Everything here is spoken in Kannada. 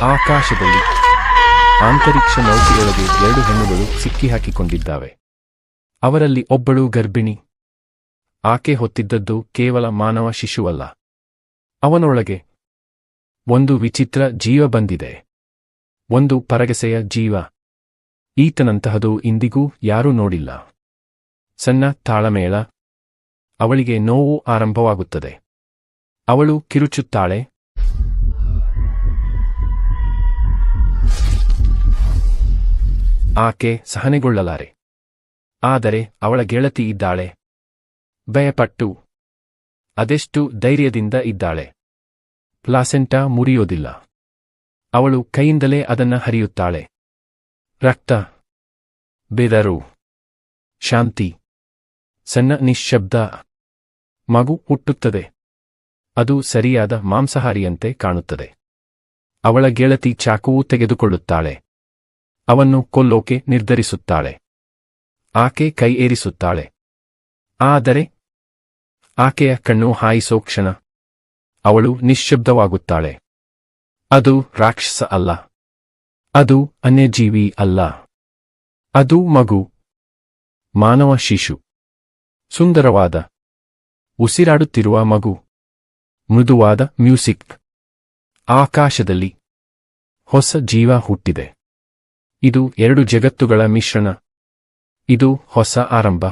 ಆಕಾಶದಲ್ಲಿ ಆಂತರಿಕ್ಷ ನೌಕೆಯೊಳಗೆ 2 ಹೆಣ್ಣುಗಳು ಸಿಕ್ಕಿಹಾಕಿಕೊಂಡಿದ್ದಾವೆ. ಅವರಲ್ಲಿ ಒಬ್ಬಳು ಗರ್ಭಿಣಿ. ಆಕೆ ಹೊತ್ತಿದ್ದದ್ದು ಕೇವಲ ಮಾನವ ಶಿಶುವಲ್ಲ. ಅವನೊಳಗೆ ಒಂದು ವಿಚಿತ್ರ ಜೀವ ಬಂದಿದೆ. ಒಂದು ಪರಗೆಸೆಯ ಜೀವ. ಈತನಂತಹದು ಇಂದಿಗೂ ಯಾರೂ ನೋಡಿಲ್ಲ. ಸಣ್ಣ ತಾಳಮೇಳ. ಅವಳಿಗೆ ನೋವು ಆರಂಭವಾಗುತ್ತದೆ. ಅವಳು ಕಿರುಚುತ್ತಾಳೆ. ಆಕೆ ಸಹನೆಗೊಳ್ಳಲಾರೆ. ಆದರೆ ಅವಳ ಗೆಳತಿ ಇದ್ದಾಳೆ. ಭಯಪಟ್ಟು. ಅದೆಷ್ಟು ಧೈರ್ಯದಿಂದ ಇದ್ದಾಳೆ. ಪ್ಲಾಸೆಂಟಾ ಮುರಿಯೋದಿಲ್ಲ. ಅವಳು ಕೈಯಿಂದಲೇ ಅದನ್ನ ಹರಿಯುತ್ತಾಳೆ. ರಕ್ತ, ಬೆದರು, ಶಾಂತಿ, ಸಣ್ಣ ನಿಶ್ಶಬ್ದ. ಮಗು ಹುಟ್ಟುತ್ತದೆ. ಅದು ಸರಿಯಾದ ಮಾಂಸಾಹಾರಿಯಂತೆ ಕಾಣುತ್ತದೆ. ಅವಳ ಗೆಳತಿ ಚಾಕುವು ತೆಗೆದುಕೊಳ್ಳುತ್ತಾಳೆ. ಅವನ್ನು ಕೊಲ್ಲೋಕೆ ನಿರ್ಧರಿಸುತ್ತಾಳೆ. ಆಕೆ ಕೈ ಏರಿಸುತ್ತಾಳೆ. ಆದರೆ ಆಕೆಯ ಕಣ್ಣು ಹಾಯಿಸೋ ಕ್ಷಣ ಅವಳು ನಿಶ್ಶಬ್ದವಾಗುತ್ತಾಳೆ. ಅದು ರಾಕ್ಷಸ ಅಲ್ಲ. ಅದು ಅನ್ಯಜೀವಿ ಅಲ್ಲ. ಅದು ಮಗು. ಮಾನವ ಶಿಶು. ಸುಂದರವಾದ, ಉಸಿರಾಡುತ್ತಿರುವ ಮಗು. ಮೃದುವಾದ ಮ್ಯೂಸಿಕ್. ಆಕಾಶದಲ್ಲಿ ಹೊಸ ಜೀವ ಹುಟ್ಟಿದೆ. ಇದು 2 ಜಗತ್ತುಗಳ ಮಿಶ್ರಣ. ಇದು ಹೊಸ ಆರಂಭ.